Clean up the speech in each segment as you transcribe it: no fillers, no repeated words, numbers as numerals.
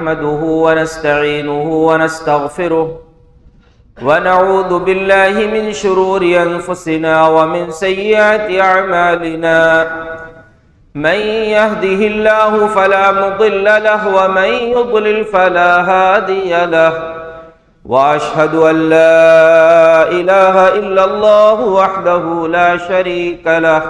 نحمده ونستعينه ونستغفره ونعوذ بالله من شرور أنفسنا ومن سيئات أعمالنا من يهده الله فلا مضل له ومن يضلل فلا هادي له وأشهد أن لا إله إلا الله وحده لا شريك له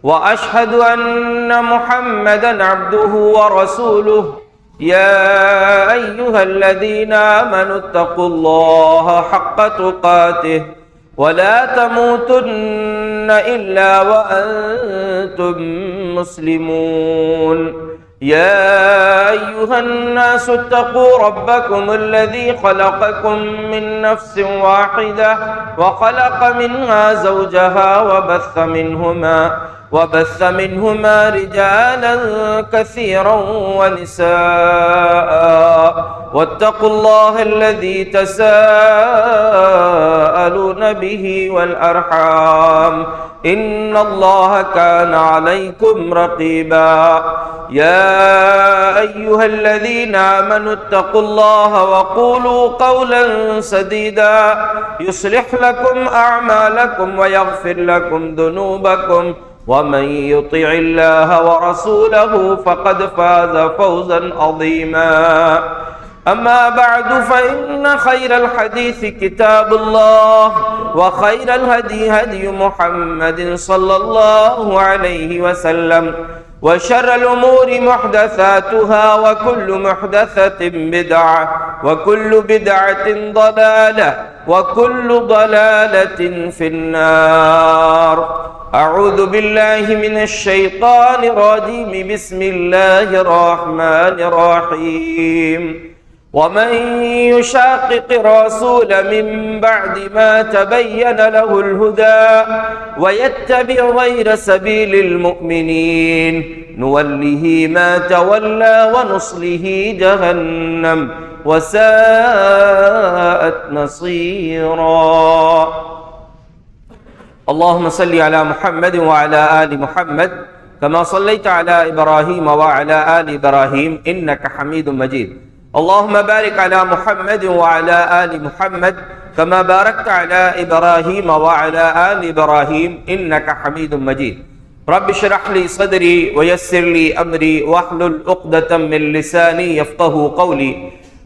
وأشهد أن محمدًا عبده ورسوله يا أيها الذين آمنوا اتقوا الله حق تقاته ولا تموتن إلا وأنتم مسلمون يا أيها الناس اتقوا ربكم الذي خلقكم من نفس واحدة وخلق منها زوجها وبث منهما رجالا كثيرا ونساء واتقوا الله الذي تساءلون به والأرحام إن الله كان عليكم رقيبا يا أيها الذين آمنوا اتقوا الله وقولوا قولا سديدا يصلح لكم أعمالكم ويغفر لكم ذنوبكم ومن يطع الله ورسوله فقد فاز فوزا عظيما أما بعد فإن خير الحديث كتاب الله وخير الهدي هدي محمد صلى الله عليه وسلم وشر الأمور محدثاتها وكل محدثة بدعة وكل بدعة ضلالة وكل ضلالة في النار أعوذ بالله من الشيطان الرجيم بسم الله الرحمن الرحيم ومن يشاقق الرسول من بعد ما تبين له الهدى ويتبع غير سبيل المؤمنين نوله ما تولى ونصله جهنم وساءت مصيرا اللهم صل على محمد وعلى آل محمد كما صليت على إبراهيم وعلى آل إبراهيم إنك حميد مجيد اللهم بارك على محمد وعلى آل محمد كما باركت على إبراهيم وعلى آل إبراهيم إنك حميد مجيد رب اشرح لي صدري ويسر لي أمري واحلل عقدة من لساني يفقه قولي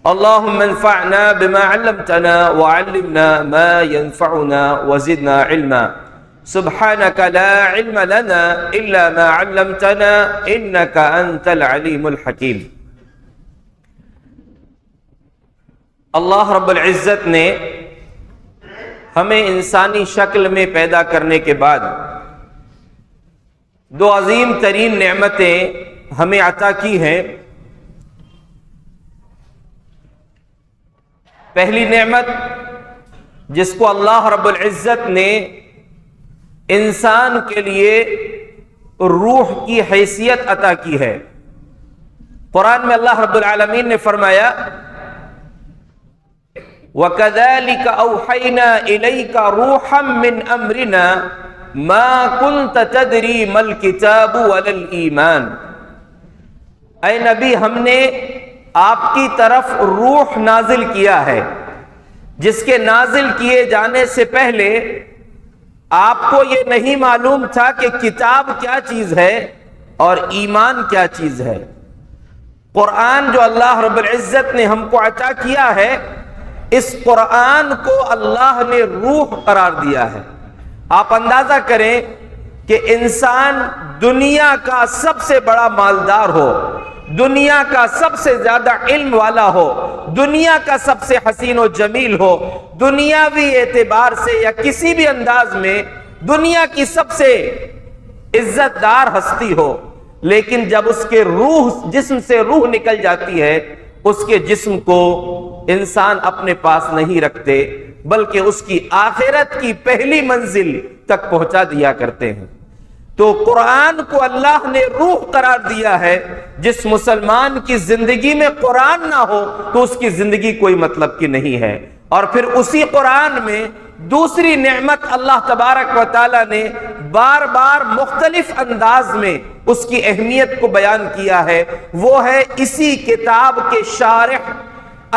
اللهم انفعنا بما علمتنا وعلمنا ما ينفعنا وزدنا علما سبحانك لا علم لنا إلا ما علمتنا إنك أنت العليم الحكيم اللہ رب العزت نے ہمیں انسانی شکل میں پیدا کرنے کے بعد دو عظیم ترین نعمتیں ہمیں عطا کی ہیں. پہلی نعمت جس کو اللہ رب العزت نے انسان کے لیے روح کی حیثیت عطا کی ہے. قرآن میں اللہ رب العالمین نے فرمایا وَكَذَلِكَ أَوْحَيْنَا إِلَيْكَ رُوحًا مِّنْ أَمْرِنَا مَا كُنْتَ تَدْرِي مَا الْكِتَابُ وَلَا الْإِيمَانُ. اے نبی ہم نے آپ کی طرف روح نازل کیا ہے جس کے نازل کیے جانے سے پہلے آپ کو یہ نہیں معلوم تھا کہ کتاب کیا چیز ہے اور ایمان کیا چیز ہے. قرآن جو اللہ رب العزت نے ہم کو عطا کیا ہے اس قرآن کو اللہ نے روح قرار دیا ہے. آپ اندازہ کریں کہ انسان دنیا کا سب سے بڑا مالدار ہو، دنیا کا سب سے زیادہ علم والا ہو، دنیا کا سب سے حسین و جمیل ہو، دنیاوی اعتبار سے یا کسی بھی انداز میں دنیا کی سب سے عزت دار ہستی ہو، لیکن جب اس کے جسم سے روح نکل جاتی ہے اس کے جسم کو انسان اپنے پاس نہیں رکھتے بلکہ اس کی آخرت کی پہلی منزل تک پہنچا دیا کرتے ہیں. تو قرآن کو اللہ نے روح قرار دیا ہے. جس مسلمان کی زندگی میں قرآن نہ ہو تو اس کی زندگی کوئی مطلب کی نہیں ہے. اور پھر اسی قرآن میں دوسری نعمت اللہ تبارک و تعالی نے بار بار مختلف انداز میں اس کی اہمیت کو بیان کیا ہے، وہ ہے اسی کتاب کے شارح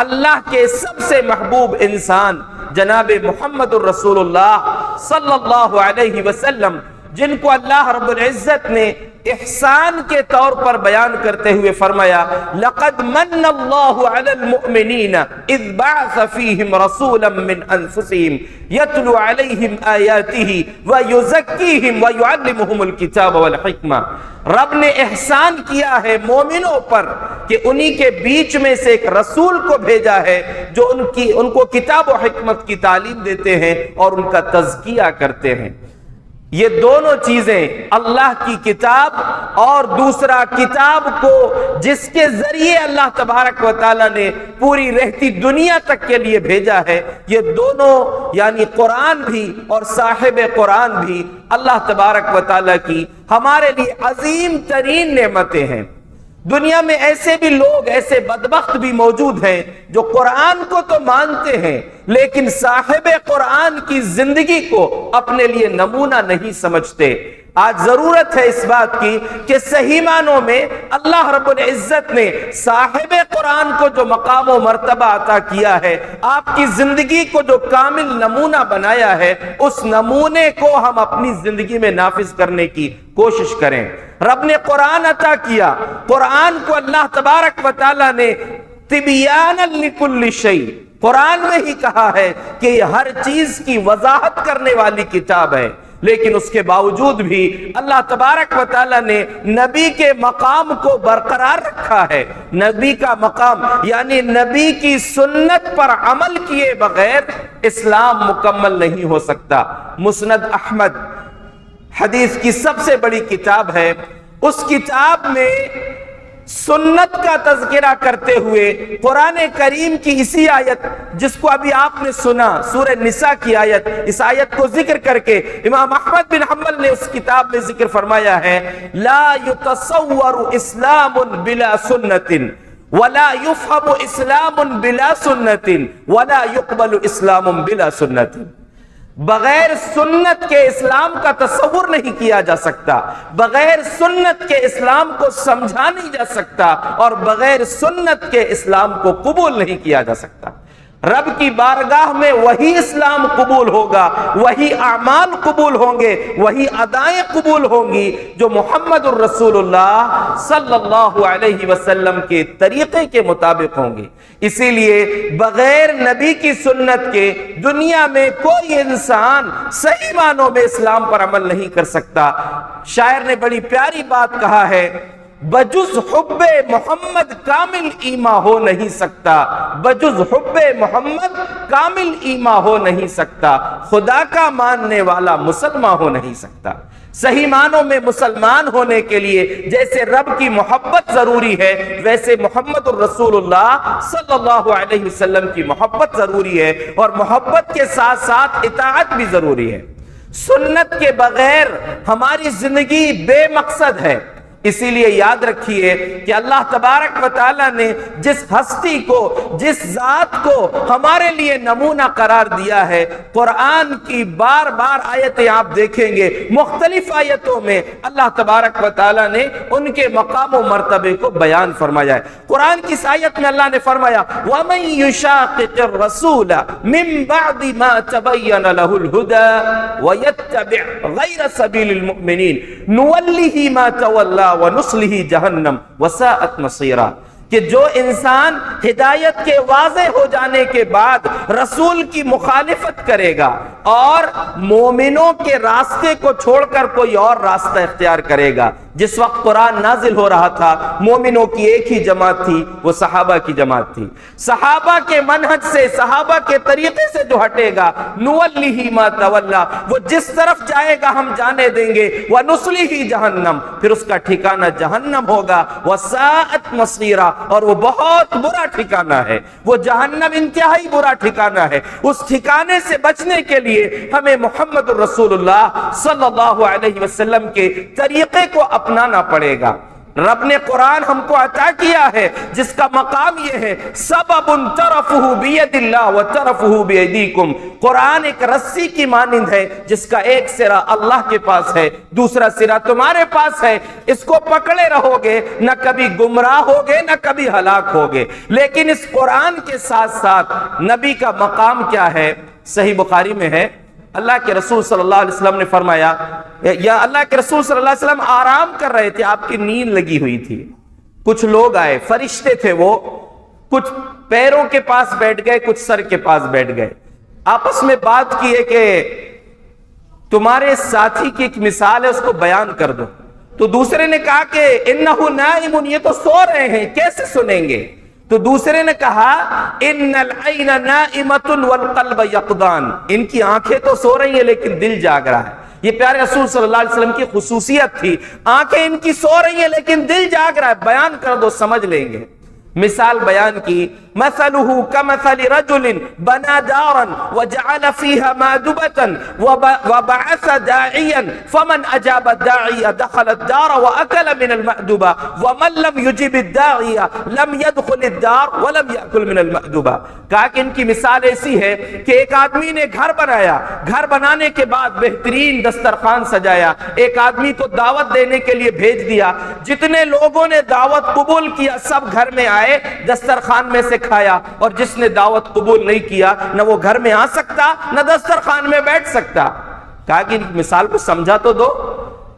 اللہ کے سب سے محبوب انسان جناب محمد الرسول اللہ صلی اللہ علیہ وسلم، جن کو اللہ رب العزت نے احسان کے طور پر بیان کرتے ہوئے فرمایا لَقَدْ مَنَّ اللَّهُ عَلَى الْمُؤْمِنِينَ اِذْ بَعْثَ فِيهِمْ رَسُولًا مِّنْ أَنفُسِهِمْ يَتْلُو عَلَيْهِمْ آيَاتِهِ وَيُزَكِّيهِمْ وَيُعَلِّمُهُمُ الْكِتَابَ وَالْحِكْمَةَ۔ رب نے احسان کیا ہے مومنوں پر کہ انہی کے بیچ میں سے ایک رسول کو بھیجا ہے جو ان کو کتاب و حکمت کی تعلیم دیتے ہیں اور ان کا تزکیہ کرتے ہیں۔ یہ دونوں چیزیں اللہ کی کتاب اور دوسرا کتاب کو جس کے ذریعے اللہ تبارک و تعالیٰ نے پوری رہتی دنیا تک کے لیے بھیجا ہے، یہ دونوں یعنی قرآن بھی اور صاحب قرآن بھی اللہ تبارک و تعالیٰ کی ہمارے لیے عظیم ترین نعمتیں ہیں۔ دنیا میں ایسے بھی لوگ، ایسے بدبخت بھی موجود ہیں جو قرآن کو تو مانتے ہیں لیکن صاحب قرآن کی زندگی کو اپنے لیے نمونہ نہیں سمجھتے۔ آج ضرورت ہے اس بات کی کہ صحیح معنوں میں اللہ رب العزت نے صاحب قرآن کو جو مقام و مرتبہ عطا کیا ہے، آپ کی زندگی کو جو کامل نمونہ بنایا ہے، اس نمونے کو ہم اپنی زندگی میں نافذ کرنے کی کوشش کریں۔ رب نے قرآن عطا کیا، قرآن کو اللہ تبارک و تعالیٰ نے تبیانا لکل شیء، قرآن میں ہی کہا ہے کہ یہ ہر چیز کی وضاحت کرنے والی کتاب ہے، لیکن اس کے باوجود بھی اللہ تبارک و تعالیٰ نے نبی کے مقام کو برقرار رکھا ہے۔ نبی کا مقام یعنی نبی کی سنت پر عمل کیے بغیر اسلام مکمل نہیں ہو سکتا۔ مسند احمد حدیث کی سب سے بڑی کتاب ہے، اس کتاب میں سنت کا تذکرہ کرتے ہوئے قرآن کریم کی اسی آیت جس کو ابھی آپ نے سنا، سورہ نساء کی آیت، اس آیت کو ذکر کر کے امام احمد بن حنبل نے اس کتاب میں ذکر فرمایا ہے لا يتصور اسلام بلا سنت ولا يفهم اسلام بلا سنت ولا يقبل اسلام بلا سنت۔ بغیر سنت کے اسلام کا تصور نہیں کیا جا سکتا، بغیر سنت کے اسلام کو سمجھا نہیں جا سکتا، اور بغیر سنت کے اسلام کو قبول نہیں کیا جا سکتا۔ رب کی بارگاہ میں وہی اسلام قبول ہوگا، وہی اعمال قبول ہوں گے، وہی ادائیں قبول ہوں گی جو محمد الرسول اللہ صلی اللہ علیہ وسلم کے طریقے کے مطابق ہوں گی۔ اسی لیے بغیر نبی کی سنت کے دنیا میں کوئی انسان صحیح معنوں میں اسلام پر عمل نہیں کر سکتا۔ شاعر نے بڑی پیاری بات کہا ہے بجز حب محمد کامل ایمان ہو نہیں سکتا، بجز حب محمد کامل ایمان ہو نہیں سکتا، خدا کا ماننے والا مسلمان ہو نہیں سکتا۔ صحیح معنوں میں مسلمان ہونے کے لیے جیسے رب کی محبت ضروری ہے، ویسے محمد الرسول اللہ صلی اللہ علیہ وسلم کی محبت ضروری ہے، اور محبت کے ساتھ ساتھ اطاعت بھی ضروری ہے۔ سنت کے بغیر ہماری زندگی بے مقصد ہے۔ اسی لیے یاد رکھیے کہ اللہ تبارک و تعالیٰ نے جس ہستی کو، جس ذات کو ہمارے لیے نمونہ قرار دیا ہے، قرآن کی بار بار آیتیں آپ دیکھیں گے، مختلف آیتوں میں اللہ تبارک و تعالیٰ نے ان کے مقام و مرتبے کو بیان فرمایا ہے۔ قرآن کی اس آیت میں اللہ نے فرمایا وَمَن يُشَاقِقِ الرَّسُولَ مِن بَعْدِ مَا تَبَيَّنَ لَهُ الْهُدَى وَيَتَّبِعْ غَيْرَ سَبِيلِ الْمُؤْمِنِينَ نُوَلِّهِ مَا تَوَلَّى وَنُصْلِهِ جَهَنَّمَ وَسَاءَتْ مَصِيرًا، کہ جو انسان ہدایت کے واضح ہو جانے کے بعد رسول کی مخالفت کرے گا اور مومنوں کے راستے کو چھوڑ کر کوئی اور راستہ اختیار کرے گا۔ جس وقت قرآن نازل ہو رہا تھا مومنوں کی ایک ہی جماعت تھی، وہ صحابہ کی جماعت تھی۔ صحابہ کے منہج سے، صحابہ کے طریقے سے جو ہٹے گا نُوَلِّهِ مَا تَوَلَّى، وہ جس طرف جائے گا ہم جانے دیں گے، وَنُصْلِهِ جہنم، پھر اس کا ٹھکانہ جہنم ہوگا، وَسَاءَتْ مَصِيرًا، اور وہ بہت برا ٹھکانہ ہے، وہ جہنم انتہائی برا ٹھکانہ ہے۔ اس ٹھکانے سے بچنے کے لیے ہمیں محمد الرسول اللہ صلی اللہ علیہ وسلم کے طریقے کو اپنانا پڑے گا۔ رب نے قرآن ہم کو عطا کیا ہے جس کا مقام یہ ہے سبب طرفہ بید اللہ و طرفہ بیدیکم، قرآن ایک رسی کی مانند ہے جس کا ایک سرا اللہ کے پاس ہے، دوسرا سرا تمہارے پاس ہے، اس کو پکڑے رہو گے نہ کبھی گمراہ ہوگے نہ کبھی ہلاک ہوگے۔ لیکن اس قرآن کے ساتھ ساتھ نبی کا مقام کیا ہے؟ صحیح بخاری میں ہے، اللہ کے رسول صلی اللہ علیہ وسلم نے فرمایا، یا اللہ کے رسول صلی اللہ علیہ وسلم آرام کر رہے تھے، آپ کی نیند لگی ہوئی تھی، کچھ لوگ آئے، فرشتے تھے وہ، کچھ پیروں کے پاس بیٹھ گئے، کچھ سر کے پاس بیٹھ گئے، آپس میں بات کی ہے کہ تمہارے ساتھی کی ایک مثال ہے، اس کو بیان کر دو۔ تو دوسرے نے کہا کہ انہ نائم، یہ تو سو رہے ہیں، کیسے سنیں گے؟ تو دوسرے نے کہا ان العین نائمۃ والقلب یقظان، ان کی آنکھیں تو سو رہی ہیں لیکن دل جاگ رہا ہے۔ یہ پیارے رسول صلی اللہ علیہ وسلم کی خصوصیت تھی، آنکھیں ان کی سو رہی ہیں لیکن دل جاگ رہا ہے، بیان کر دو سمجھ لیں گے۔ مثال بیان کی، مثلہ کمثل رجل بنا دارا وجعل فيها مأدبة وبعث داعيا فمن اجاب الداعي دخل الدار واكل من المأدبة ومن لم يجب الداعي لم يدخل الدار ولم يأكل من المأدبة۔ کہا کہ ان کی مثال ایسی ہے کہ ایک آدمی نے گھر بنایا، گھر بنانے کے بعد بہترین دسترخوان سجایا، ایک آدمی کو دعوت دینے کے لیے بھیج دیا، جتنے لوگوں نے دعوت قبول کیا سب گھر میں آئے، دسترخوان میں سے کھایا، اور جس نے دعوت قبول نہیں کیا نہ وہ گھر میں آ سکتا نہ دسترخوان میں بیٹھ سکتا۔ کہا کہ مثال کو سمجھا تو دو۔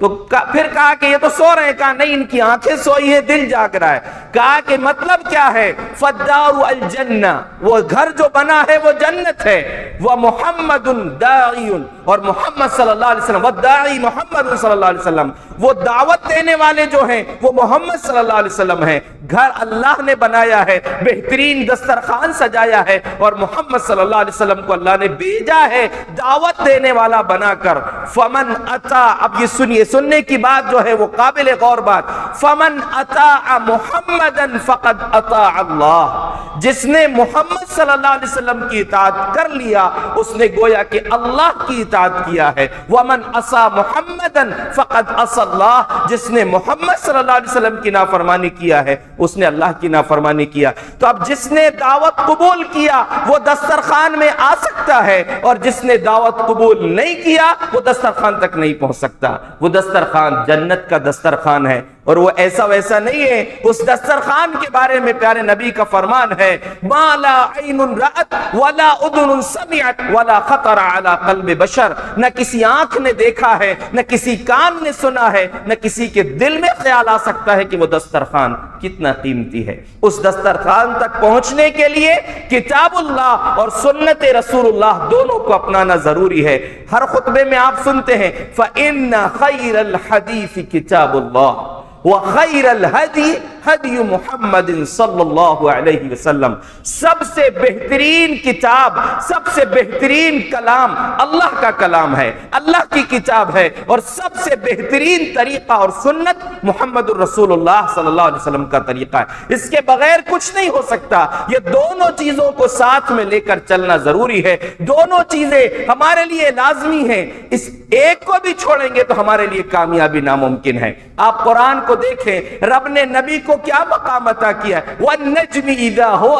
تو پھر کہا کہ یہ تو سو رہے ہیں، کہا نہیں، ان کی آنکھیں سوئی ہیں، دل جاگ رہا ہے۔ کہا کہ مطلب کیا ہے؟ فالدار الجنہ، وہ گھر جو بنا ہے وہ جنت ہے، وہ محمد داعی، اور محمد صلی اللہ علیہ وسلم، والداعی محمد صلی اللہ علیہ وسلم، وہ دعوت دینے والے جو ہیں وہ محمد صلی اللہ علیہ وسلم ہیں۔ گھر اللہ نے بنایا ہے، بہترین دسترخوان سجایا ہے، اور محمد صلی اللہ علیہ وسلم کو اللہ نے بھیجا ہے دعوت دینے والا بنا کر۔ فمن اتا، اب یہ سنیے، سننے کی بات جو ہے وہ قابل غور بات، فمن اطاع محمدا فقد اطاع اللہ، جس نے محمد صلی اللہ علیہ وسلم کی اطاعت کر لیا اس نے گویا کہ اللہ کی اطاعت کیا ہے۔ ومن عصى محمدا فقد عصى اللہ، جس نے محمد صلی اللہ علیہ وسلم کی نافرمانی کیا ہے اس نے اللہ کی نافرمانی کیا۔ تو اب جس نے دعوت قبول کیا وہ دسترخوان میں آ سکتا ہے، اور جس نے دعوت قبول نہیں کیا وہ دسترخوان تک نہیں پہنچ سکتا۔ وہ دسترخوان جنت کا دسترخوان ہے، اور وہ ایسا ویسا نہیں ہے۔ اس دسترخوان کے بارے میں پیارے نبی کا فرمان ہے، ما لا عین رأت ولا اذن سمعت ولا خطر على قلب بشر، نہ کسی آنکھ نے دیکھا ہے، نہ کسی کان نے سنا ہے، نہ کسی کے دل میں خیال آ سکتا ہے کہ وہ دسترخوان کتنا قیمتی ہے۔ اس دسترخوان تک پہنچنے کے لیے کتاب اللہ اور سنت رسول اللہ دونوں کو اپنانا ضروری ہے۔ ہر خطبے میں آپ سنتے ہیں فَإِنَّ خَيْرَ الْحَدِيثِ كِتَابُ اللَّهِ وَخَيْرَ الْهَدِي هَدِيُ مُحَمَّدٍ صلی اللہ علیہ وسلم، سب سے بہترین کتاب، سب سے بہترین کلام اللہ کا کلام ہے، اللہ کی کتاب ہے، اور سب سے بہترین طریقہ اور سنت محمد الرسول اللہ صلی اللہ علیہ وسلم کا طریقہ ہے۔ اس کے بغیر کچھ نہیں ہو سکتا۔ یہ دونوں چیزوں کو ساتھ میں لے کر چلنا ضروری ہے، دونوں چیزیں ہمارے لیے لازمی ہیں، اس ایک کو بھی چھوڑیں گے تو ہمارے لیے کامیابی ناممکن ہے۔ آپ قرآن کو دیکھیں، رب نے نبی کو کیا مقام عطا کیا ہے، وَالنَّجْمِ إِذَا هُوَ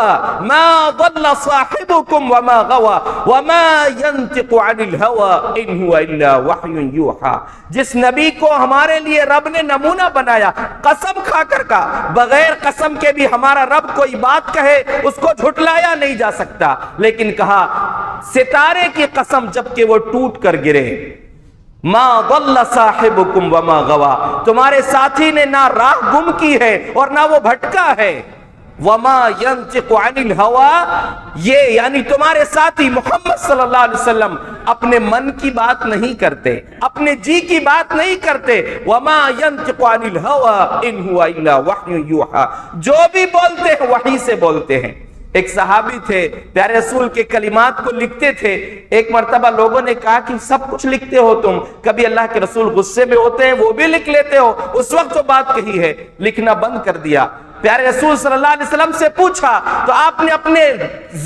مَا ضَلَّ صَاحِبُكُمْ وَمَا غَوَى وَمَا يَنْطِقُ عَنِ الْهَوَى إِنْ هُوَ إِلَّا وَحْيٌ يُوحَى۔ جس نبی کو ہمارے لیے رب نے نمونہ بنایا، قسم کھا کر کا، بغیر قسم کے بھی ہمارا رب کوئی بات کہے اس کو جھٹلایا نہیں جا سکتا، لیکن کہا ستارے کی قسم جبکہ وہ ٹوٹ کر گرے، ما ضل صاحبکم وما غوا، تمہارے ساتھی نے نہ راہ گم کی ہے اور نہ وہ بھٹکا ہے۔ وما ينطق عن الهوى، یہ یعنی تمہارے ساتھی محمد صلی اللہ علیہ وسلم اپنے من کی بات نہیں کرتے، اپنے جی کی بات نہیں کرتے۔ وما ينطق عن الهوى ان هو الا وحی یوحى، جو بھی بولتے ہیں وحی سے بولتے ہیں۔ ایک صحابی تھے، پیارے رسول کے کلمات کو لکھتے تھے۔ ایک مرتبہ لوگوں نے کہا کہ سب کچھ لکھتے ہو تم، کبھی اللہ کے رسول غصے میں ہوتے ہیں وہ بھی لکھ لیتے ہو، اس وقت تو بات کہی ہے، لکھنا بند کر دیا۔ پیارے رسول صلی اللہ علیہ وسلم سے پوچھا تو آپ نے اپنے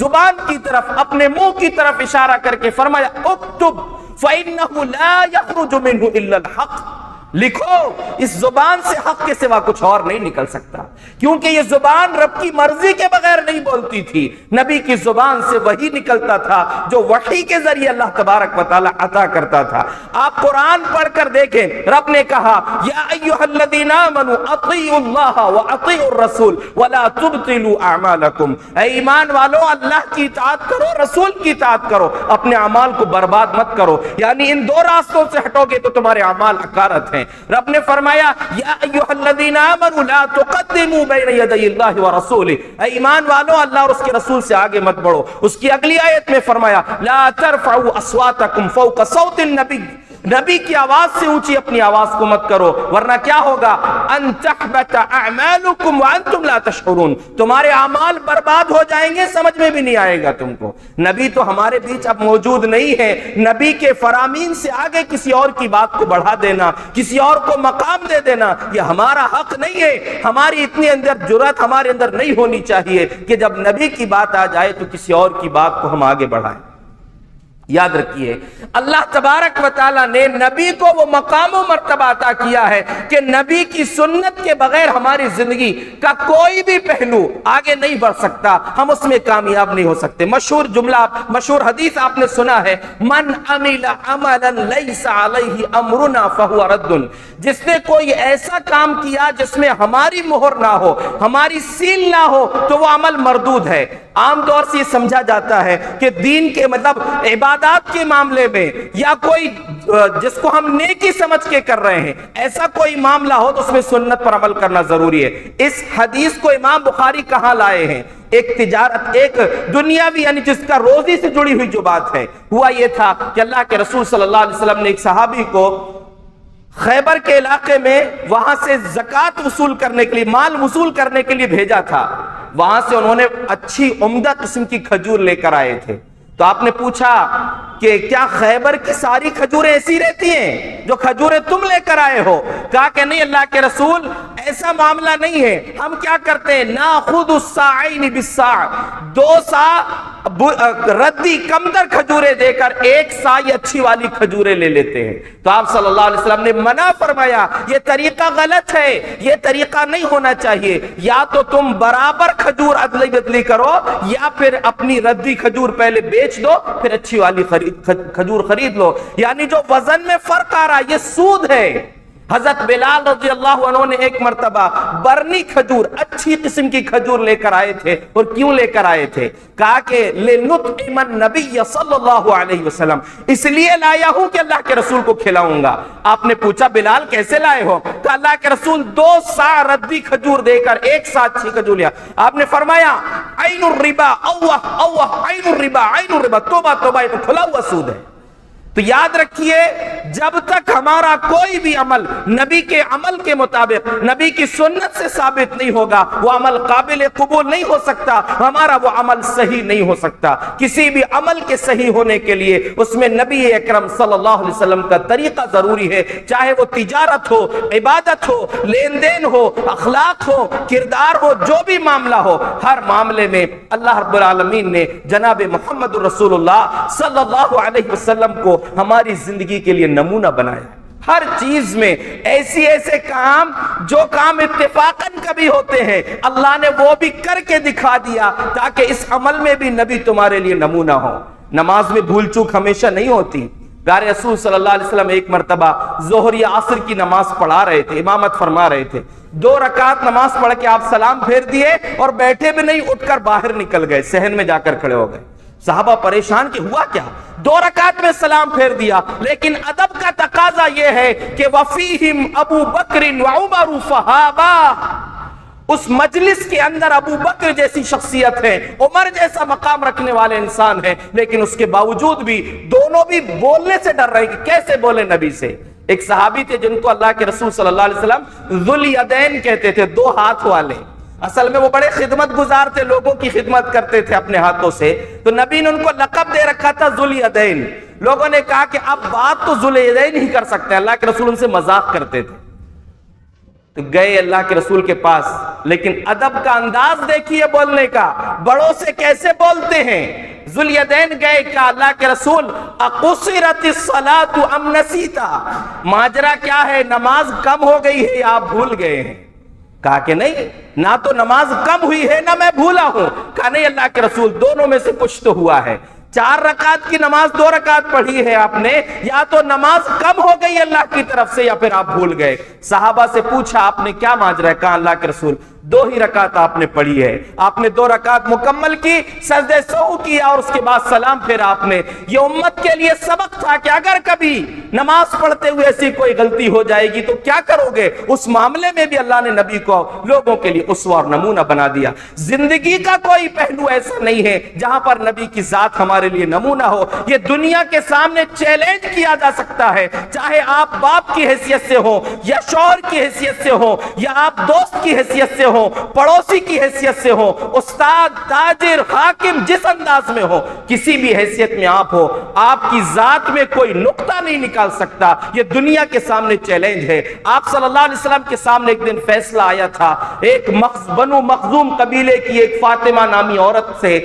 زبان کی طرف، اپنے منہ کی طرف اشارہ کر کے فرمایا اکتب فإنه لا يخرج منه إلا الحق، لکھو، اس زبان سے حق کے سوا کچھ اور نہیں نکل سکتا، کیونکہ یہ زبان رب کی مرضی کے بغیر نہیں بولتی تھی، نبی کی زبان سے وہی نکلتا تھا جو وحی کے ذریعے اللہ تبارک و تعالی عطا کرتا تھا۔ آپ قرآن پڑھ کر دیکھیں، رب نے کہا یا ایھا الذین آمنوا اطیعوا اللہ واطیعوا الرسول ولا تبطلوا اعمالکم، اے ایمان والو اللہ کی اطاعت کرو، رسول کی اطاعت کرو، اپنے اعمال کو برباد مت کرو، یعنی ان دو راستوں سے ہٹو گے تو تمہارے اعمال حقارت ہیں۔ رب نے فرمایا یا ایھا الذین آمنوا لا تقدموا بین یدی اللہ ورسولہ، اے ایمان والو اللہ اور اس کے رسول سے آگے مت بڑھو۔ اس کی اگلی آیت میں فرمایا لا ترفعوا اصواتکم فوق صوت النبی، نبی کی آواز سے اونچی اپنی آواز کو مت کرو، ورنہ کیا ہوگا؟ ان تحبط اعمالکم وانتم لا تشعرون، تمہارے اعمال برباد ہو جائیں گے، سمجھ میں بھی نہیں آئے گا تم کو۔ نبی تو ہمارے بیچ اب موجود نہیں ہے، نبی کے فرامین سے آگے کسی اور کی بات کو بڑھا دینا، کسی اور کو مقام دے دینا، یہ ہمارا حق نہیں ہے۔ ہماری اتنی اندر جرأت ہمارے اندر نہیں ہونی چاہیے کہ جب نبی کی بات آ جائے تو کسی اور کی بات کو ہم آگے بڑھائیں۔ یاد رکھیے اللہ تبارک و تعالیٰ نے نبی کو وہ مقام و مرتبہ عطا کیا ہے کہ نبی کی سنت کے بغیر ہماری زندگی کا کوئی بھی پہلو آگے نہیں بڑھ سکتا، ہم اس میں کامیاب نہیں ہو سکتے۔ مشہور جملہ، مشہور حدیث آپ نے سنا ہے، من عمل عملا لیس علیہ امرنا فہو رد، جس نے کوئی ایسا کام کیا جس میں ہماری مہر نہ ہو، ہماری سیل نہ ہو، تو وہ عمل مردود ہے۔ عام طور سے یہ سمجھا جاتا ہے کہ دین کے مطلب عبادات کے معاملے میں یا کوئی جس کو ہم نیکی سمجھ کے کر رہے ہیں، ایسا کوئی معاملہ ہو تو اس میں سنت پر عمل کرنا ضروری ہے۔ اس حدیث کو امام بخاری کہاں لائے ہیں؟ ایک تجارت، ایک دنیاوی یعنی جس کا روزی سے جڑی ہوئی جو بات ہے، ہوا یہ تھا کہ اللہ کے رسول صلی اللہ علیہ وسلم نے ایک صحابی کو خیبر کے علاقے میں وہاں سے زکوٰۃ وصول کرنے کے لیے، مال وصول کرنے کے لیے بھیجا تھا۔ وہاں سے انہوں نے اچھی عمدہ قسم کی کھجور لے کر آئے تھے۔ تو آپ نے پوچھا کہ کیا خیبر کی ساری کھجوریں ایسی رہتی ہیں جو کھجوریں تم لے کر آئے ہو؟ کہا کہ نہیں اللہ کے رسول، ایسا معاملہ نہیں ہے، ہم کیا کرتے ہیں، ناخذ الصاعین بالصاع، 2 صاع ردی کمتر کھجوریں دے کر 1 صاع اچھی والی کھجوریں لے لیتے ہیں۔ تو آپ صلی اللہ علیہ وسلم نے منع فرمایا یہ طریقہ غلط ہے، یہ طریقہ نہیں ہونا چاہیے، یا تو تم برابر کھجور ادلی بدلی کرو یا پھر اپنی ردی کھجور پہلے بیچ دو پھر اچھی والی کھجور خرید لو، یعنی جو وزن میں فرق آ رہا ہے یہ سود ہے۔ حضرت بلال رضی اللہ عنہ نے ایک مرتبہ برنی کھجور، اچھی قسم کی کھجور لے کر آئے تھے، اور کیوں لے کر آئے تھے؟ کہا کہ لنطعم النبی صلی اللہ علیہ وسلم، اس لیے لایا ہوں کہ اللہ کے رسول کو کھلاؤں گا۔ آپ نے پوچھا بلال کیسے لائے ہو؟ کہ اللہ کے رسول 2 صاع ردی کھجور دے کر 1 صاع اچھی کھجور لیا۔ آپ نے فرمایا عین الربا، اوہ اوہ عین الربا، عین الربا، توبہ توبہ، یہ تو کھلا ہوا سود ہے۔ تو یاد رکھیے جب تک ہمارا کوئی بھی عمل نبی کے عمل کے مطابق، نبی کی سنت سے ثابت نہیں ہوگا، وہ عمل قابل قبول نہیں ہو سکتا، ہمارا وہ عمل صحیح نہیں ہو سکتا۔ کسی بھی عمل کے صحیح ہونے کے لیے اس میں نبی اکرم صلی اللہ علیہ وسلم کا طریقہ ضروری ہے، چاہے وہ تجارت ہو، عبادت ہو، لین دین ہو، اخلاق ہو، کردار ہو، جو بھی معاملہ ہو، ہر معاملے میں اللہ رب العالمین نے جناب محمد رسول اللہ صلی اللہ علیہ وسلم کو ہماری زندگی کے لیے نمونہ بنایا۔ ہر چیز میں ایسے کام جو کام اتفاقاً کبھی ہوتے ہیں، اللہ نے وہ بھی کر کے دکھا دیا تاکہ اس عمل میں بھی نبی تمہارے لیے نمونہ ہو۔ نماز میں بھول چوک ہمیشہ نہیں ہوتی۔ پیارے رسول صلی اللہ علیہ وسلم ایک مرتبہ ظہر یا عصر کی نماز پڑھا رہے تھے، امامت فرما رہے تھے، 2 رکعت نماز پڑھ کے آپ سلام پھیر دیے اور بیٹھے بھی نہیں، اٹھ کر باہر نکل گئے، صحن میں جا کر کھڑے ہو گئے۔ صحابہ پریشان کہ ہوا کیا؟ 2 رکعت میں سلام پھیر دیا، لیکن ادب کا تقاضا یہ ہے کہ وفیہم ابو بکر وعمر فہابا، اس مجلس کے اندر ابو بکر جیسی شخصیت ہے، عمر جیسا مقام رکھنے والے انسان ہیں، لیکن اس کے باوجود بھی دونوں بھی بولنے سے ڈر رہے کہ کیسے بولے نبی سے۔ ایک صحابی تھے جن کو اللہ کے رسول صلی اللہ علیہ وسلم ذو الیدین کہتے تھے، 2 ہاتھ والے۔ اصل میں وہ بڑے خدمت گزار تھے، لوگوں کی خدمت کرتے تھے اپنے ہاتھوں سے، تو نبی نے ان کو لقب دے رکھا تھا ذو الیدین۔ لوگوں نے کہا کہ اب بات تو ذو الیدین ہی کر سکتے ہیں، اللہ کے رسول ان سے مذاق کرتے تھے۔ تو تو گئے اللہ کے رسول کے پاس، لیکن ادب کا انداز دیکھیے بولنے کا، بڑوں سے کیسے بولتے ہیں۔ ذوالیدین گئے، کہا اللہ کے رسول اقصرت الصلاۃ ام نسیتا، ماجرا کیا ہے، نماز کم ہو گئی ہے یا آپ بھول گئے ہیں؟ کہا کہ نہیں، نہ تو نماز کم ہوئی ہے نہ میں بھولا ہوں۔ کہا نہیں اللہ کے رسول، دونوں میں سے کچھ تو ہوا ہے، 4 رکعت کی نماز 2 رکعت پڑھی ہے آپ نے، یا تو نماز کم ہو گئی اللہ کی طرف سے یا پھر آپ بھول گئے۔ صحابہ سے پوچھا آپ نے کیا ماجرا ہے؟ کہا اللہ کے رسول 2 ہی رکعت آپ نے پڑھی ہے، آپ نے 2 رکعت مکمل کی، سجدہ سہو کیا اور اس کے بعد سلام پھر آپ نے۔ یہ امت کے لیے سبق تھا کہ اگر کبھی نماز پڑھتے ہوئے ایسی کوئی غلطی ہو جائے گی تو کیا کرو گے؟ اس معاملے میں بھی اللہ نے نبی کو لوگوں کے لیے اسوہ اور نمونہ بنا دیا۔ زندگی کا کوئی پہلو ایسا نہیں ہے جہاں پر نبی کی ذات ہمارے لیے نمونہ ہو۔ یہ دنیا کے سامنے چیلنج کیا جا سکتا ہے، چاہے آپ باپ کی حیثیت سے ہو یا شوہر کی حیثیت سے ہو یا آپ دوست کی حیثیت سے ہو، پڑوسی کی حیثیت سے ہو، استاد، تاجر، حاکم، جس انداز میں ہو، کسی بھی حیثیت میں آپ ہو، آپ کی ذات میں کوئی نقطہ نہیں نکال سکتا۔ یہ دنیا کے سامنے چیلنج ہے۔ آپ صلی اللہ علیہ وسلم کے سامنے ایک دن فیصلہ آیا تھا، ایک بنو مخزوم قبیلے کی ایک فاطمہ نامی عورت سے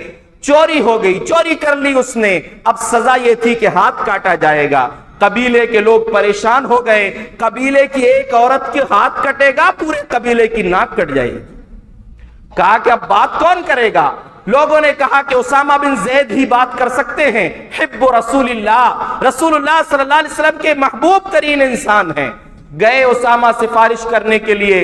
چوری ہو گئی، چوری کر لی اس نے، اب سزا یہ تھی کہ ہاتھ کاٹا جائے گا۔ قبیلے کے لوگ پریشان ہو گئے، قبیلے کی ایک عورت کے ہاتھ کٹے گا، پورے قبیلے کی ناک کٹ جائے گی۔ کہا کہ اب بات کون کرے گا؟ لوگوں نے کہا کہ اسامہ بن زید ہی بات کر سکتے ہیں، حب رسول اللہ، رسول اللہ صلی اللہ علیہ وسلم کے محبوب ترین انسان ہیں۔ گئے اسامہ سفارش کرنے کے لیے،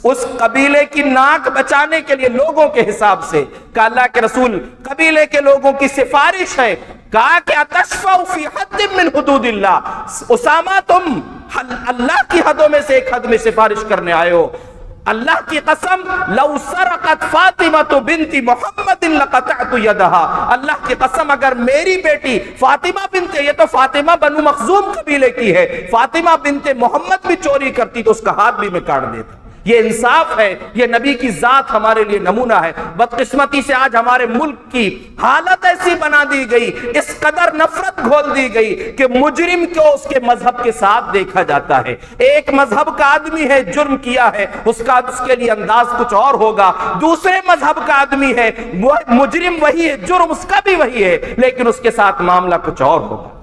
اس قبیلے کی ناک بچانے کے لیے لوگوں کے حساب سے۔ کہا اللہ کے رسول قبیلے کے لوگوں کی سفارش ہے۔ کہا کہ اتشفع فی حد من حدود اللہ، اسامہ تم اللہ کی حدوں میں سے ایک حد میں سفارش کرنے آئے ہو۔ اللہ کی قسم لو سرقت فاطمہ بنت محمد لقطعت یدها، اللہ کی قسم اگر میری بیٹی فاطمہ بنت، یہ تو فاطمہ بنو مخزوم قبیلے کی ہے، فاطمہ بنت محمد بھی چوری کرتی تو اس کا ہاتھ بھی میں کاٹ دیتا۔ یہ انصاف ہے، یہ نبی کی ذات ہمارے لیے نمونہ ہے۔ بدقسمتی سے آج ہمارے ملک کی حالت ایسی بنا دی گئی، اس قدر نفرت گھول دی گئی کہ مجرم کو اس کے مذہب کے ساتھ دیکھا جاتا ہے۔ ایک مذہب کا آدمی ہے، جرم کیا ہے، اس کے لیے انداز کچھ اور ہوگا۔ دوسرے مذہب کا آدمی ہے، مجرم وہی ہے، جرم اس کا بھی وہی ہے، لیکن اس کے ساتھ معاملہ کچھ اور ہوگا۔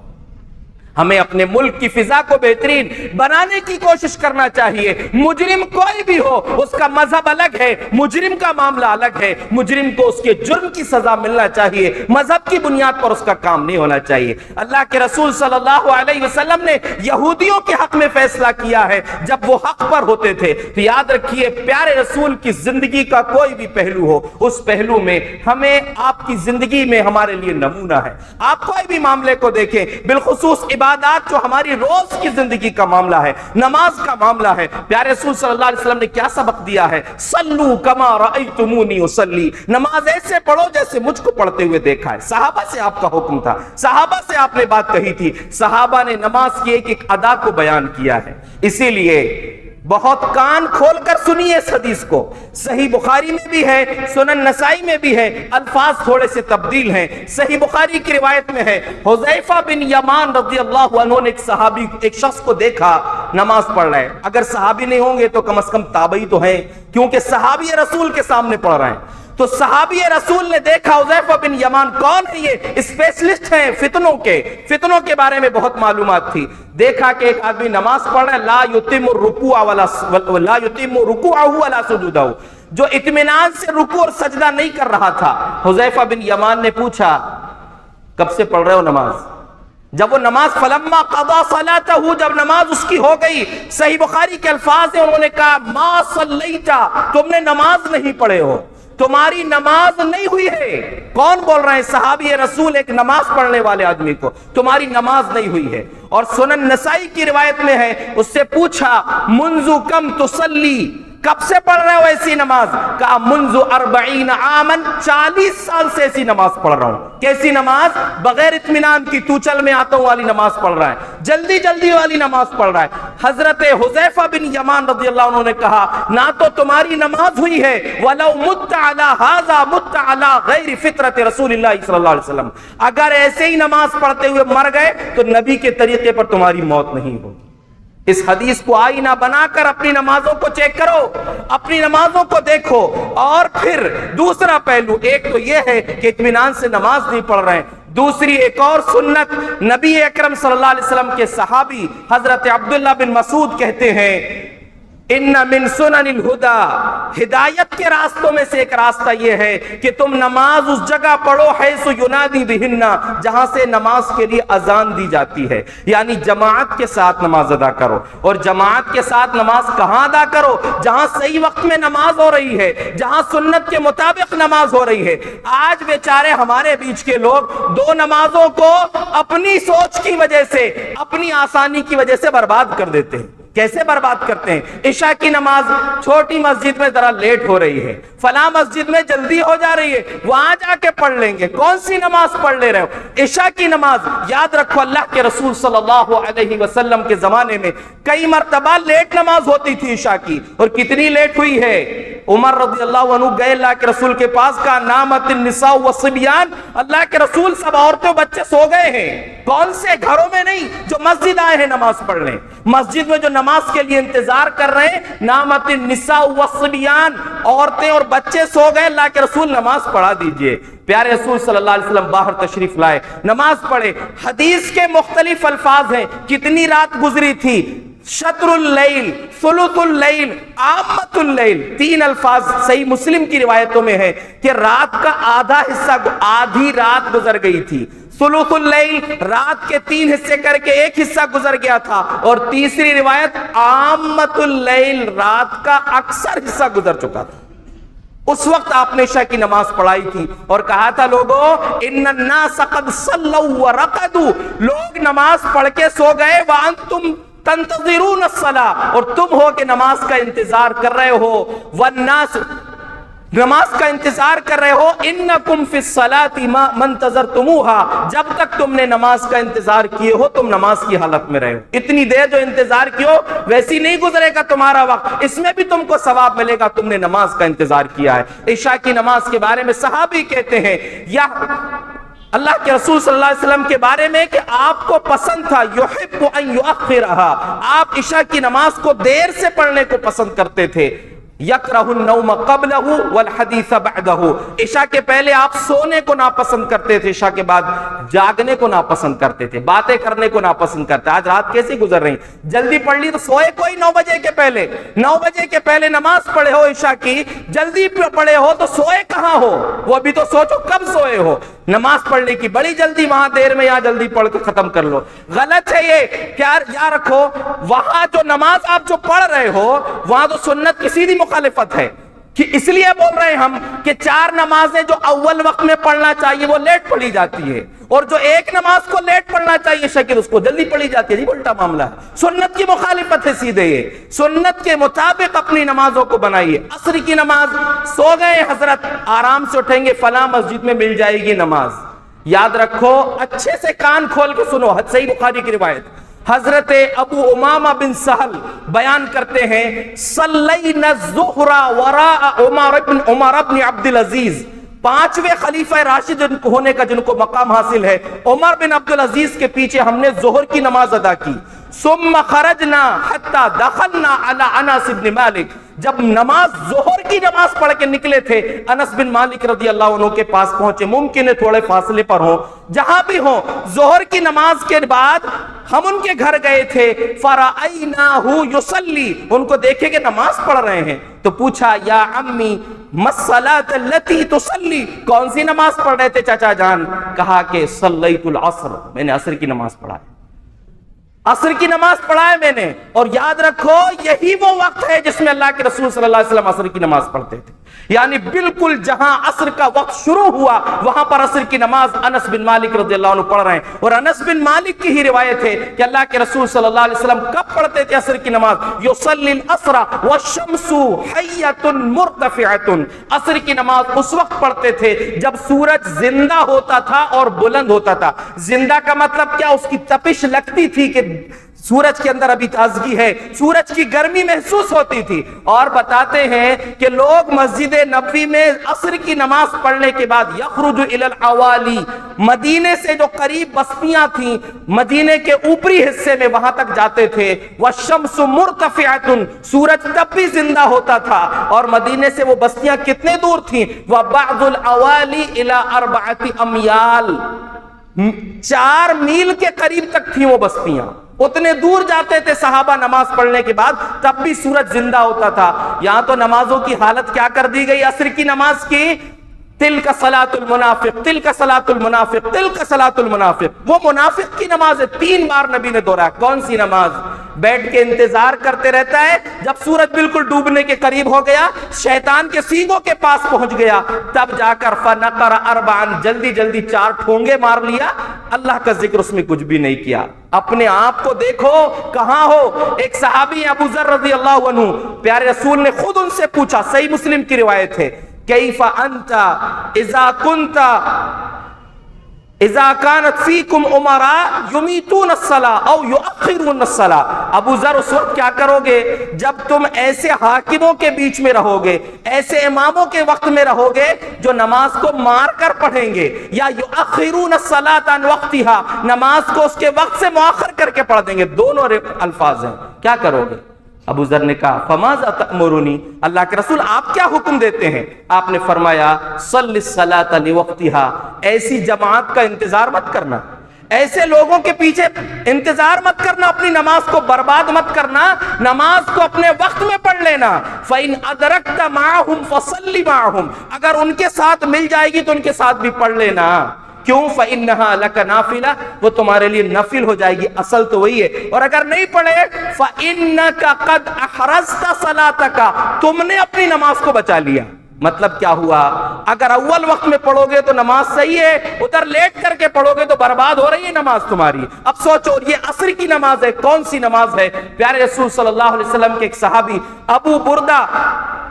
ہمیں اپنے ملک کی فضا کو بہترین بنانے کی کوشش کرنا چاہیے۔ مجرم کوئی بھی ہو، اس کا مذہب الگ ہے، مجرم کا معاملہ الگ ہے، مجرم کو اس کے جرم کی سزا ملنا چاہیے، مذہب کی بنیاد پر اس کا کام نہیں ہونا چاہیے۔ اللہ کے رسول صلی اللہ علیہ وسلم نے یہودیوں کے حق میں فیصلہ کیا ہے جب وہ حق پر ہوتے تھے۔ تو یاد رکھیے پیارے رسول کی زندگی کا کوئی بھی پہلو ہو، اس پہلو میں ہمیں آپ کی زندگی میں ہمارے لیے نمونہ ہے۔ آپ کوئی بھی معاملے کو دیکھیں، بالخصوص عبادات جو ہماری روز کی زندگی کا معاملہ ہے، نماز کا معاملہ ہے، پیارے رسول صلی اللہ علیہ وسلم نے کیا سبق دیا ہے؟ صلو کما رأیتمونی اصلی، نماز ایسے پڑھو جیسے مجھ کو پڑھتے ہوئے دیکھا ہے۔ صحابہ سے آپ کا حکم تھا، صحابہ سے آپ نے بات کہی تھی، صحابہ نے نماز کی ایک ایک ادا کو بیان کیا ہے۔ اسی لیے بہت کان کھول کر سنیے اس حدیث کو، صحیح بخاری میں بھی ہے، سنن نسائی میں بھی ہے، الفاظ تھوڑے سے تبدیل ہیں۔ صحیح بخاری کی روایت میں ہے، حذیفہ بن یمان رضی اللہ عنہ نے ایک شخص کو دیکھا نماز پڑھ رہا ہے، اگر صحابی نہیں ہوں گے تو کم از کم تابعی تو ہیں، کیونکہ صحابی رسول کے سامنے پڑھ رہے ہیں۔ تو صحابی رسول نے دیکھا حذیفہ بن یمان کون ہے، یہ اسپیشلسٹ ہیں فتنوں کے بارے میں بہت معلومات تھی۔ دیکھا کہ ایک آدمی نماز پڑھ رہا ہے، لا یتم رکوعہ ولا سجودہ، جو اطمینان سے رکوع اور سجدہ نہیں کر رہا تھا۔ حذیفہ بن یمان نے پوچھا کب سے پڑھ رہے ہو نماز؟ جب وہ نماز فلما قضا صلاتہ، جب نماز اس کی ہو گئی، صحیح بخاری کے الفاظ ہیں، انہوں نے کہا ما صلیتا، تم نے نماز نہیں پڑھے ہو، تمہاری نماز نہیں ہوئی ہے۔ کون بول رہے ہیں؟ صحابی رسول ایک نماز پڑھنے والے آدمی کو، تمہاری نماز نہیں ہوئی ہے۔ اور سنن نسائی کی روایت میں ہے، اس سے پوچھا منذ کم تصلی، کب سے پڑھ رہے ہو ایسی نماز؟ کہا منذ 40 عاما، 40 سال سے ایسی نماز پڑھ رہا ہوں۔ کیسی نماز؟ بغیر اطمینان کی تو چل میں آتا ہوں والی نماز پڑھ رہا ہے، جلدی جلدی والی نماز پڑھ رہا ہے۔ حضرت حذیفہ بن یمان رضی اللہ عنہ نے کہا نہ تو تمہاری نماز ہوئی ہے، وَلَوْ مُتَّ عَلَى هَذَا مُتَّ عَلَى غَيْرِ فِطْرَةِ رسول اللہ صلی اللہ علیہ وسلم، اگر ایسے ہی نماز پڑھتے ہوئے مر گئے تو نبی کے طریقے پر تمہاری موت نہیں ہوگی۔ اس حدیث کو آئینہ بنا کر اپنی نمازوں کو چیک کرو، اپنی نمازوں کو دیکھو. اور پھر دوسرا پہلو، ایک تو یہ ہے کہ اطمینان سے نماز نہیں پڑھ رہے ہیں، دوسری ایک اور سنت، نبی اکرم صلی اللہ علیہ وسلم کے صحابی حضرت عبداللہ بن مسعود کہتے ہیں ان من سنن الہدی، ہدایت کے راستوں میں سے ایک راستہ یہ ہے کہ تم نماز اس جگہ پڑھو حیث ینادی بہن، جہاں سے نماز کے لیے اذان دی جاتی ہے، یعنی جماعت کے ساتھ نماز ادا کرو. اور جماعت کے ساتھ نماز کہاں ادا کرو؟ جہاں صحیح وقت میں نماز ہو رہی ہے، جہاں سنت کے مطابق نماز ہو رہی ہے. آج بیچارے ہمارے بیچ کے لوگ دو نمازوں کو اپنی سوچ کی وجہ سے، اپنی آسانی کی وجہ سے برباد کر دیتے ہیں. کیسے برباد کرتے ہیں؟ عشاء کی نماز چھوٹی مسجد میں ذرا لیٹ ہو رہی ہے، فلاں مسجد میں جلدی ہو جا رہی ہے، وہاں جا کے پڑھ لیں گے. کون سی نماز پڑھ لے رہے ہو؟ عشاء کی نماز. یاد رکھو اللہ کے رسول صلی اللہ علیہ وسلم کے زمانے میں کئی مرتبہ لیٹ نماز ہوتی تھی عشاء کی. اور کتنی لیٹ ہوئی ہے؟ عمر رضی اللہ عنہ گئے اللہ کے رسول کے پاس، کہا نامت النساء والصبیان، اللہ کے رسول سب عورتیں بچے سو گئے ہیں. کون سے گھروں میں نہیں، جو مسجد آئے ہیں نماز پڑھنے، مسجد میں جو نماز کے لیے انتظار کر رہے ہیں. نامت النساء والصبیان، عورتیں اور بچے سو گئے، اللہ کے رسول نماز پڑھا دیجئے. پیارے رسول صلی اللہ علیہ وسلم باہر تشریف لائے، نماز پڑھے. حدیث کے مختلف الفاظ ہیں، کتنی رات گزری تھی؟ شطر اللیل، ثلث اللیل، عامت اللیل. تین الفاظ صحیح مسلم کی روایتوں میں ہے کہ رات کا آدھا حصہ، آدھی رات گزر گئی تھی. ثلث اللیل، رات کے تین حصے کر کے ایک حصہ گزر گیا تھا. اور تیسری روایت عامت اللیل، رات کا اکثر حصہ گزر چکا تھا. اس وقت آپ نے عشاء کی نماز پڑھائی تھی اور کہا تھا لوگو ان الناس قد صلوا ورقدوا، لوگ نماز پڑھ کے سو گئے، وانتم تنتظرون الصلاۃ، اور تم ہو کہ نماز کا انتظار کر رہے ہو. والناس، نماز کا انتظار کر رہے ہو. انکم فی الصلاۃ ما منتظرتموها، جب تک تم نے نماز کا انتظار کیے ہو تم نماز کی حالت میں رہے ہو. اتنی دیر جو انتظار کیے ہو ویسی نہیں گزرے گا تمہارا وقت، اس میں بھی تم کو ثواب ملے گا، تم نے نماز کا انتظار کیا ہے. عشاء کی نماز کے بارے میں صحابی کہتے ہیں یا اللہ کے رسول صلی اللہ علیہ وسلم کے بارے میں کہ آپ کو پسند تھا یحب ان یؤخرھا، آپ عشاء کی نماز کو دیر سے پڑھنے کو پسند کرتے تھے. یکرہ النوم قبلہ والحدیث بعدہ، عشاء کے پہلے آپ سونے کو ناپسند کرتے تھے، عشاء کے بعد جاگنے کو ناپسند کرتے تھے، باتیں کرنے کو ناپسند کرتے. آج رات کیسی گزر رہی؟ جلدی پڑھ لی تو سوئے کوئی 9 بجے کے پہلے، 9 بجے کے پہلے نماز پڑھے ہو عشاء کی، جلدی پڑھے ہو تو سوئے کہاں ہو؟ وہ ابھی تو سوچو کب سوئے ہو. نماز پڑھنے کی بڑی جلدی، وہاں دیر میں یہاں جلدی پڑھ کے ختم کر لو. غلط ہے یہ. کیا یاد رکھو وہاں جو نماز آپ جو پڑھ رہے ہو وہاں تو سنت کی سیدھی مخالفت ہے. کہ اس لیے بول رہے ہیں ہم کہ 4 نمازیں جو اول وقت میں پڑھنا چاہیے وہ لیٹ پڑھی جاتی ہے، اور جو ایک نماز کو لیٹ پڑھنا چاہیے شکل اس کو جلدی پڑھی جاتی ہے. الٹا معاملہ ہے، سنت کی مخالفت ہے سیدھے. یہ سنت کے مطابق اپنی نمازوں کو بنائیے. عصر کی نماز سو گئے حضرت، آرام سے اٹھیں گے فلاں مسجد میں مل جائے گی نماز. یاد رکھو، اچھے سے کان کھول کے سنو، صحیح بخاری کی روایت. حضرت ابو امامہ بن سہل بیان کرتے ہیں صلینا الظہر وراء عمر بن عبد العزیز، 5ویں خلیفہ راشد ہونے کا جن کو مقام حاصل ہے، عمر بن عبد العزیز کے پیچھے ہم نے ظہر کی نماز ادا کی. ثم خرجنا حتى دخلنا على انس بن مالک، جب نماز ظہر کی نماز پڑھ کے نکلے تھے انس بن مالک رضی اللہ عنہ کے پاس پہنچے. ممکن ہے تھوڑے فاصلے پر ہوں، جہاں بھی ہوں، ظہر کی نماز کے بعد ہم ان کے گھر گئے تھے. فرأیناہ یصلی، ان کو دیکھے کہ نماز پڑھ رہے ہیں تو پوچھا یا عمی ما الصلاۃ التی تصلی، کون سی نماز پڑھ رہے تھے چچا جان؟ کہا کہ صلیت العصر، میں نے عصر کی نماز پڑھا ہے، عصر کی نماز پڑھا ہے میں نے. اور یاد رکھو یہی وہ وقت ہے جس میں اللہ کے رسول صلی اللہ علیہ وسلم عصر کی نماز پڑھتے تھے. یعنی بالکل جہاں عصر کا وقت شروع ہوا وہاں پر عصر کی نماز انس بن مالک رضی اللہ عنہ پڑھ رہے ہیں. اور انس بن مالک کی ہی روایت ہے کہ اللہ کے رسول صلی اللہ علیہ وسلم کب پڑھتے تھے عصر کی نماز؟ یصلی العصر والشمس حیۃ مرتفعۃ، عصر کی نماز اس وقت پڑھتے تھے جب سورج زندہ ہوتا تھا اور بلند ہوتا تھا. زندہ کا مطلب کیا؟ اس کی تپش لگتی تھی کہ سورج کے اندر ابھی تازگی ہے، سورج کی گرمی محسوس ہوتی تھی. اور بتاتے ہیں کہ لوگ مسجد نبوی میں عصر کی نماز پڑھنے کے بعد یخرج الی العوالی، مدینے سے جو قریب بستیاں تھیں مدینے کے اوپری حصے میں وہاں تک جاتے تھے. والشمس مرتفعۃ، سورج تب بھی زندہ ہوتا تھا. اور مدینے سے وہ بستیاں کتنے دور تھیں؟ وبعض العوالی الی 4 امیال، 4 میل کے قریب تک تھیں وہ بستیاں. اتنے دور جاتے تھے صحابہ نماز پڑھنے کے بعد، تب بھی سورج زندہ ہوتا تھا. یہاں تو نمازوں کی حالت کیا کر دی گئی عصر کی نماز کی؟ تلک صلاۃ المنافق، تلک صلاۃ المنافق، تلک صلاۃ المنافق. وہ منافق کی نماز ہے. 3 بار نبی نے دوہرایا. کون سی نماز؟ بیٹھ کے انتظار کرتے رہتا ہے جب سورج بالکل ڈوبنے کے قریب ہو گیا، شیطان کے سینگوں کے پاس پہنچ گیا، تب جا کر فنقر 4، جلدی جلدی 4 ٹھونگے مار لیا. اللہ کا ذکر اس میں کچھ بھی نہیں کیا. اپنے آپ کو دیکھو کہاں ہو. ایک صحابی ابو ذر رضی اللہ عنہ، پیارے رسول نے خود ان سے پوچھا، صحیح مسلم کی روایت ہے، کیف انت اذا کنت اذا كانت فيكم امراء يميتون الصلاة او يؤخرون الصلاة. ابو ذر اس وقت کیا کرو گے جب تم ایسے حاکموں کے بیچ میں رہو گے، ایسے اماموں کے وقت میں رہو گے جو نماز کو مار کر پڑھیں گے، یا يؤخرون الصلاة عن وقتها، نماز کو اس کے وقت سے مؤخر کر کے پڑھ دیں گے. دونوں الفاظ ہیں. کیا کرو گے؟ ابو ذر نے کہا فماذا تأمرنی، اللہ کے رسول آپ کیا حکم دیتے ہیں؟ آپ نے فرمایا صلی الصلاۃ لوقتها، ایسی جماعت کا انتظار مت کرنا، ایسے لوگوں کے پیچھے انتظار مت کرنا، اپنی نماز کو برباد مت کرنا، نماز کو اپنے وقت میں پڑھ لینا. فَإِنْ أَدْرَكْتَ مَعَهُمْ فَصَلِّ مَعَهُمْ، اگر ان کے ساتھ مل جائے گی تو ان کے ساتھ بھی پڑھ لینا. کیوں؟ فَإِنَّهَا لَكَ نَافِلَةٌ، وہ تمہارے لیے نفل ہو جائے گی. اصل تو وہی ہے. اور اگر نہیں پڑھے فَإِنَّكَ قَدْ أَحْرَزْتَ صَلَاتَكَ، تم نے اپنی نماز کو بچا لیا. مطلب کیا ہوا؟ اگر اول وقت میں پڑھو گے تو نماز صحیح ہے، ادھر لیٹ کر کے پڑھو گے تو برباد ہو رہی ہے نماز تمہاری. اب سوچو یہ عصر کی نماز ہے. کون سی نماز ہے؟ پیارے رسول صلی اللہ علیہ وسلم کے ایک صحابی ابو بردہ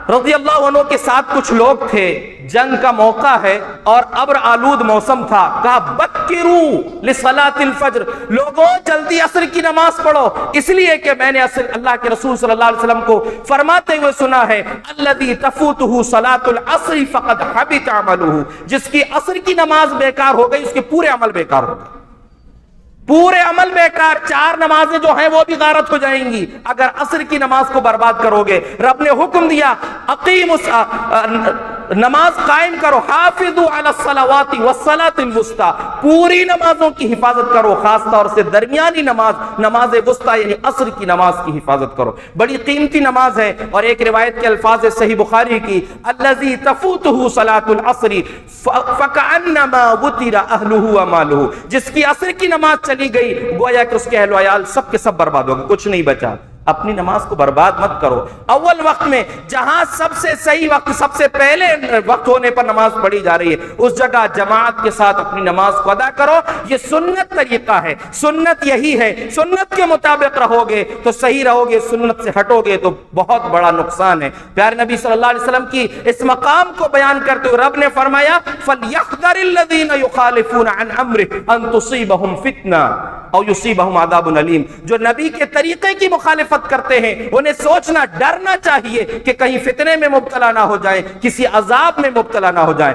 رضی اللہ عنہ کے ساتھ کچھ لوگ تھے، جنگ کا موقع ہے اور ابر آلود موسم تھا. کہا بکروا لصلاۃ الفجر، لوگوں جلدی عصر کی نماز پڑھو، اس لیے کہ میں نے اللہ کے رسول صلی اللہ علیہ وسلم کو فرماتے ہوئے سنا ہے الذی تفوتہ صلاۃ العصر فقد حبط عملہ، جس کی عصر کی نماز بیکار ہو گئی اس کے پورے عمل بیکار ہو گئے. پورے عمل بیکار. 4 نمازیں جو ہیں وہ بھی غارت ہو جائیں گی اگر عصر کی نماز کو برباد کرو گے. رب نے حکم دیا نماز قائم کرو، حافظوا علی الصلوات والصلاۃ الوسطی، پوری نمازوں کی حفاظت کرو، خاص طور سے درمیانی نماز وسطی یعنی عصر کی نماز کی حفاظت کرو. بڑی قیمتی نماز ہے. اور ایک روایت کے الفاظ صحیح بخاری کی الذی تفوتہ صلاۃ العصر فکأنما وطر اہلہ ومالہ، جس کی عصر کی نماز چلی گئی گویا کہ اس کے اہل و عیال سب کے سب برباد ہو گئے، کچھ نہیں بچا. اپنی نماز کو برباد مت کرو. اول وقت میں جہاں سب سے صحیح وقت، سب سے پہلے وقت ہونے پر نماز پڑھی جا رہی ہے، اس جگہ جماعت کے ساتھ اپنی نماز کو ادا کرو. یہ سنت طریقہ ہے، سنت یہی ہے. سنت کے مطابق رہو گے تو صحیح رہو گے، سنت سے ہٹو گے تو بہت بڑا نقصان ہے. پیارے نبی صلی اللہ علیہ وسلم کی اس مقام کو بیان کرتے ہوئے رب نے فرمایا فَلْيَحْذَرِ الَّذِينَ يُخَالِفُونَ عَنْ أَمْرِهِ أَن تُصِيبَهُمْ فِتْنَةٌ أَوْ يُصِيبَهُمْ عَذَابٌ أَلِيمٌ. جو نبی کے طریقے کی مخالفت کرتے ہیں انہیں سوچنا ڈرنا چاہیے کہ کہیں فتنے میں مبتلا نہ ہو جائیں، کسی عذاب میں مبتلا نہ ہو جائیں.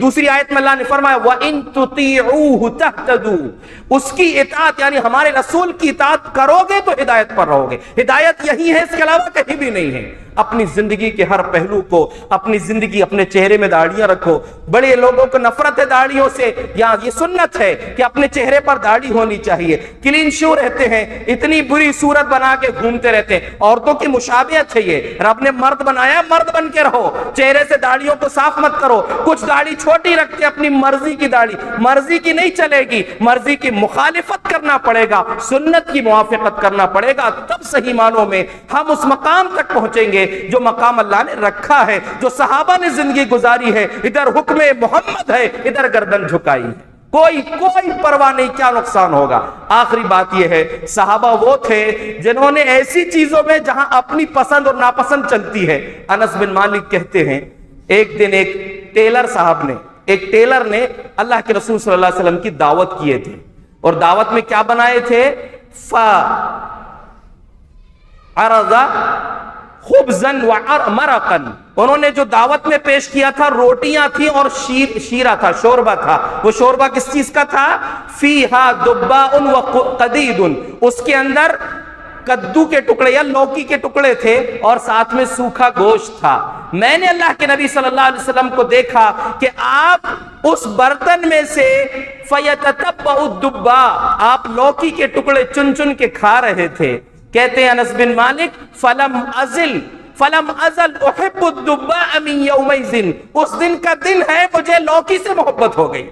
دوسری آیت میں اللہ نے فرمایا وَإِن تُطِيعُوهُ تَهْتَدُوا، اس کی اطاعت یعنی ہمارے رسول کی اطاعت کرو گے تو ہدایت پر رہو گے. ہدایت یہی ہے، اس کے علاوہ کہیں بھی نہیں ہے. اپنی زندگی کے ہر پہلو کو، اپنی زندگی اپنے چہرے میں داڑیاں رکھو. بڑے لوگوں کو نفرت ہے داڑیوں سے، یا یہ سنت ہے کہ اپنے چہرے پر داڑھی ہونی چاہیے. کلین شو رہتے ہیں، اتنی بری صورت بنا کے گھومتے رہتے ہیں. عورتوں کی مشابہت ہے یہ. رب نے مرد بنایا، مرد بن کے رہو. چہرے سے داڑھیوں کو صاف مت کرو. کچھ داڑھی چھوٹی رکھتے اپنی مرضی کی داڑھی، مرضی کی نہیں چلے گی، مرضی کی مخالفت کرنا پڑے گا، سنت کی موافقت کرنا پڑے گا، تب صحیح معنوں میں ہم اس مقام تک پہنچیں گے جو مقام اللہ نے رکھا ہے، جو صحابہ نے زندگی گزاری ہے. ادھر حکم محمد ہے، ادھر گردن جھکائی ہے. کوئی پرواہ نہیں کیا نقصان ہوگا. آخری بات یہ ہے صحابہ وہ تھے جنہوں نے ایسی چیزوں میں جہاں اپنی پسند اور ناپسند چلتی ہے. انس بن مالک کہتے ہیں ایک دن ایک ٹیلر نے اللہ کے رسول صلی اللہ علیہ وسلم کی دعوت کیے تھے، اور دعوت میں کیا بنائے تھے؟ فعرض خبزا ومرقا، انہوں نے جو دعوت میں پیش کیا تھا روٹیاں تھیں اور شیرہ تھا، شوربہ تھا. وہ شوربہ کس چیز کا تھا؟ فیہا دباء وقدید، اس کے اندر کدو کے ٹکڑے یا لوکی کے ٹکڑے تھے اور ساتھ میں سوکھا گوشت تھا. میں نے اللہ کے نبی صلی اللہ علیہ وسلم کو دیکھا کہ آپ اس برتن میں سے فیتتبع الدباء، آپ لوکی کے ٹکڑے چن چن کے کھا رہے تھے. کہتے ہیں انس بن مالک فلم ازل احب الدباء من یومئذ، اس دن کا دن ہے مجھے لوکی سے محبت ہو گئی،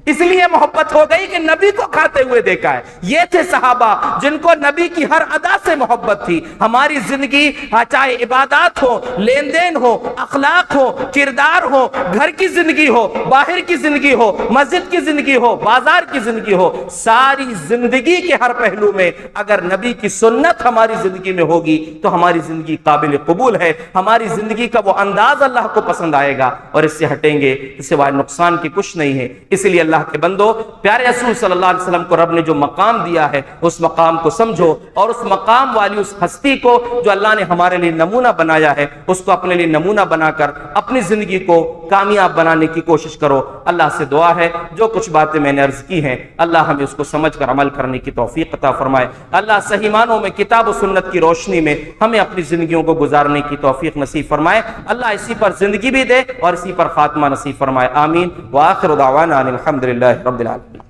اس لیے محبت ہو گئی کہ نبی کو کھاتے ہوئے دیکھا ہے. یہ تھے صحابہ جن کو نبی کی ہر ادا سے محبت تھی. ہماری زندگی چاہے عبادات ہو، لین دین ہو، اخلاق ہو، کردار ہو، گھر کی زندگی ہو، باہر کی زندگی ہو، مسجد کی زندگی ہو، بازار کی زندگی ہو، ساری زندگی کے ہر پہلو میں اگر نبی کی سنت ہماری زندگی میں ہوگی تو ہماری زندگی قابل قبول ہے. ہماری زندگی کا وہ انداز اللہ کو پسند آئے گا اور اس سے ہٹیں گے سوائے نقصان کی کچھ نہیں ہے. اس لیے اللہ کے بندو، پیارے رسول صلی اللہ علیہ وسلم کو رب نے جو مقام دیا ہے اس مقام کو سمجھو اور اس مقام والی اس ہستی کو جو اللہ نے ہمارے لیے نمونہ بنایا ہے اس کو اپنے لیے نمونہ بنا کر اپنی زندگی کو کامیاب بنانے کی کوشش کرو. اللہ سے دعا ہے جو کچھ باتیں میں نے عرض کی ہیں اللہ ہمیں اس کو سمجھ کر عمل کرنے کی توفیق عطا فرمائے. اللہ صحیح معنوں میں کتاب و سنت کی روشنی میں ہمیں اپنی زندگیوں کو گزارنے کی توفیق نصیب فرمائے. اللہ اسی پر زندگی بھی دے اور اسی پر خاتمہ نصیب فرمائے. آمین. وآخر دعوانا الحمدللہ رب العالمین.